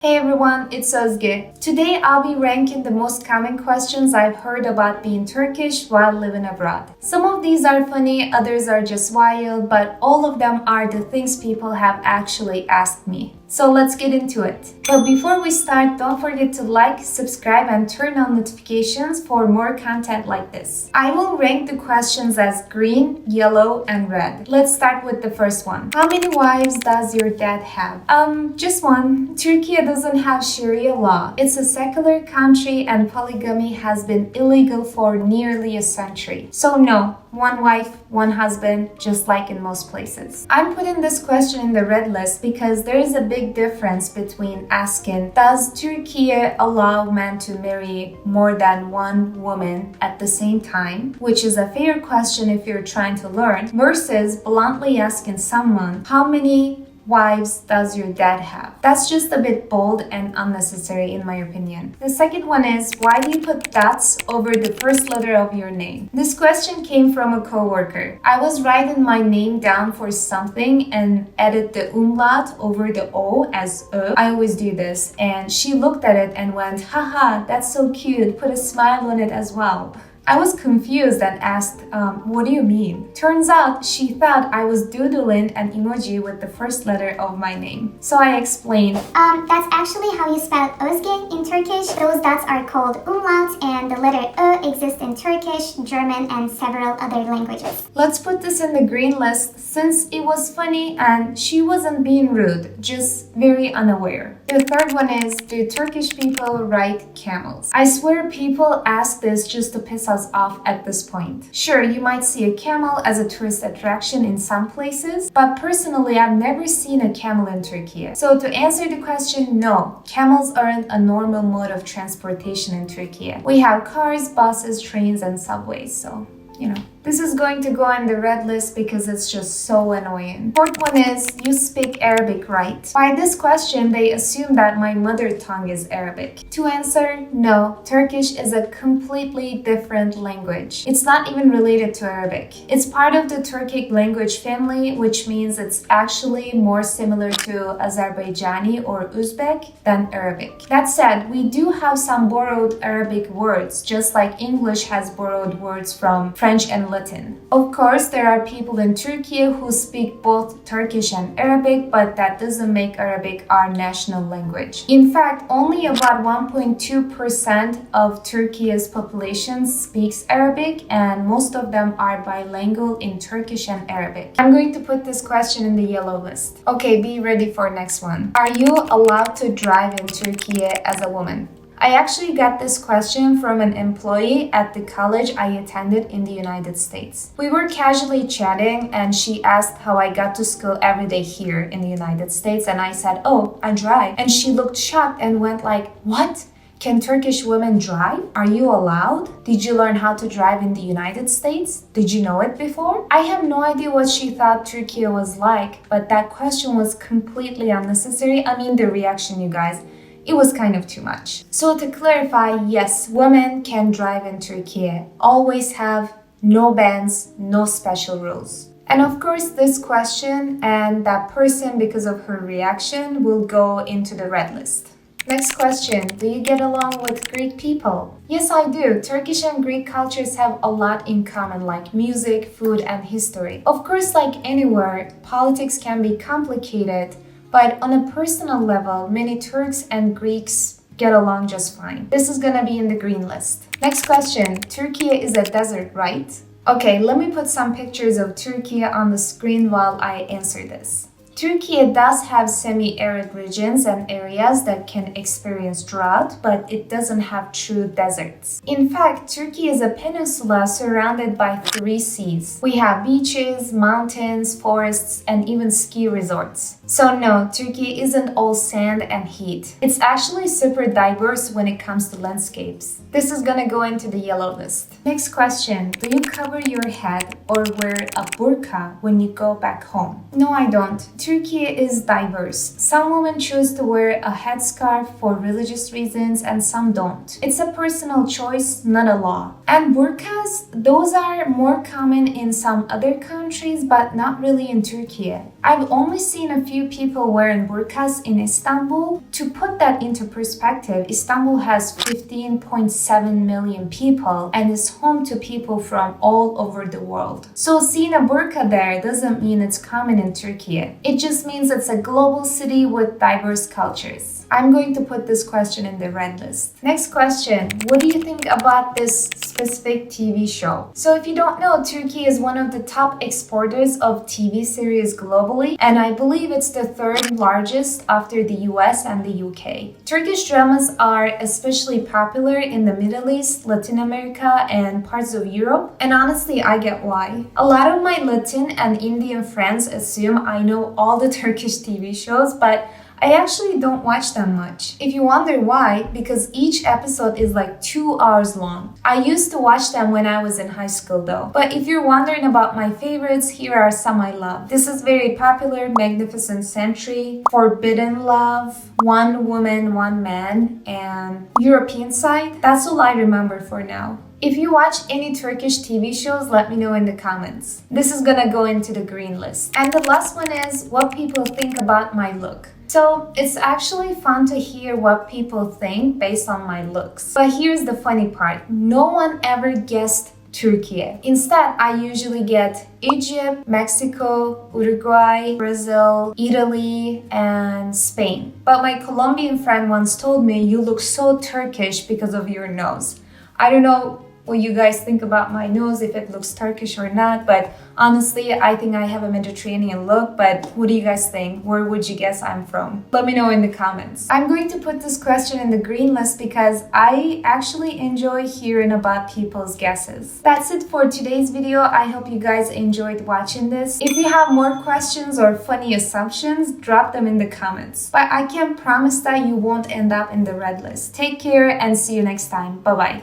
Hey everyone, it's Özge. Today I'll be ranking the most common questions I've heard about being Turkish while living abroad. Some of these are funny, others are just wild, but all of them are the things people have actually asked me. So let's get into it. But before we start, don't forget to like, subscribe, and turn on notifications for more content like this. I will rank the questions as green, yellow, and red. Let's start with the first one. How many wives does your dad have? Just one. Turkey doesn't have Sharia law. It's a secular country and polygamy has been illegal for nearly a century. So no, one wife, one husband, just like in most places. I'm putting this question in the red list because there is a big difference between asking, does Turkey allow men to marry more than one woman at the same time, which is a fair question if you're trying to learn, versus bluntly asking someone, how many wives does your dad have? That's just a bit bold and unnecessary in my opinion. The second one is, why do you put dots over the first letter of your name? This question came from a coworker. I was writing my name down for something and added the umlaut over the O as Ö. I always do this. And she looked at it and went, haha, that's so cute. Put a smile on it as well. I was confused and asked, what do you mean? Turns out she thought I was doodling an emoji with the first letter of my name. So I explained, that's actually how you spell Özge in Turkish. Those dots are called umlauts and the letter Ö exists in Turkish, German, and several other languages. Let's put this in the green list since it was funny and she wasn't being rude, just very unaware. The third one is, do Turkish people ride camels? I swear people ask this just to piss us off at this point. Sure, you might see a camel as a tourist attraction in some places, but personally I've never seen a camel in Turkey. So to answer the question, no, camels aren't a normal mode of transportation in Turkey. We have cars, buses, trains, and subways, so this is going to go on the red list because it's just so annoying. Fourth one is, you speak Arabic, right? By this question, they assume that my mother tongue is Arabic. To answer, no, Turkish is a completely different language. It's not even related to Arabic. It's part of the Turkic language family, which means it's actually more similar to Azerbaijani or Uzbek than Arabic. That said, we do have some borrowed Arabic words, just like English has borrowed words from French and Latin. Of course, there are people in Turkey who speak both Turkish and Arabic, but that doesn't make Arabic our national language. In fact, only about 1.2% of Turkey's population speaks Arabic, and most of them are bilingual in Turkish and Arabic. I'm going to put this question in the yellow list. Okay, be ready for next one. Are you allowed to drive in Turkey as a woman? I actually got this question from an employee at the college I attended in the United States. We were casually chatting and she asked how I got to school every day here in the United States and I said, oh, I drive. And she looked shocked and went like, what? Can Turkish women drive? Are you allowed? Did you learn how to drive in the United States? Did you know it before? I have no idea what she thought Turkey was like, but that question was completely unnecessary. I mean, the reaction, you guys. It was kind of too much. So to clarify, yes, women can drive in Turkey. Always have no bans, no special rules. And of course, this question and that person, because of her reaction, will go into the red list. Next question, do you get along with Greek people? Yes, I do. Turkish and Greek cultures have a lot in common, like music, food, and history. Of course, like anywhere, politics can be complicated, but on a personal level, many Turks and Greeks get along just fine. This is gonna be in the green list. Next question, Turkey is a desert, right? Okay, let me put some pictures of Turkey on the screen while I answer this. Turkey does have semi-arid regions and areas that can experience drought, but it doesn't have true deserts. In fact, Turkey is a peninsula surrounded by 3 seas. We have beaches, mountains, forests, and even ski resorts. So no, Turkey isn't all sand and heat. It's actually super diverse when it comes to landscapes. This is gonna go into the yellow list. Next question, do you cover your head or wear a burqa when you go back home? No, I don't. Turkey is diverse. Some women choose to wear a headscarf for religious reasons and some don't. It's a personal choice, not a law. And burqas, those are more common in some other countries, but not really in Turkey. I've only seen a few people wearing burqas in Istanbul. To put that into perspective, Istanbul has 15.7 million people and is home to people from all over the world. So seeing a burqa there doesn't mean it's common in Turkey. It just means it's a global city with diverse cultures. I'm going to put this question in the red list. Next question. What do you think about this specific TV show? So if you don't know, Turkey is one of the top exporters of TV series globally, and I believe it's the third largest after the US and the UK. Turkish dramas are especially popular in the Middle East, Latin America, and parts of Europe, and honestly, I get why. A lot of my Latin and Indian friends assume I know all the Turkish TV shows, but I actually don't watch them much. If you wonder why, because each episode is like 2 hours long. I used to watch them when I was in high school though. But if you're wondering about my favorites, here are some I love. This is very popular: Magnificent Century, Forbidden Love, One Woman, One Man, and European Side. That's all I remember for now. If you watch any Turkish TV shows, let me know in the comments. This is gonna go into the green list. And the last one is what people think about my look. So it's actually fun to hear what people think based on my looks. But here's the funny part. No one ever guessed Turkey. Instead, I usually get Egypt, Mexico, Uruguay, Brazil, Italy, and Spain. But my Colombian friend once told me, "You look so Turkish because of your nose." I don't know what you guys think about my nose, if it looks Turkish or not, but honestly, I think I have a Mediterranean look. But what do you guys think? Where would you guess I'm from? Let me know in the comments. I'm going to put this question in the green list because I actually enjoy hearing about people's guesses. That's it for today's video. I hope you guys enjoyed watching this. If you have more questions or funny assumptions, drop them in the comments. But I can't promise that you won't end up in the red list. Take care and see you next time. Bye-bye.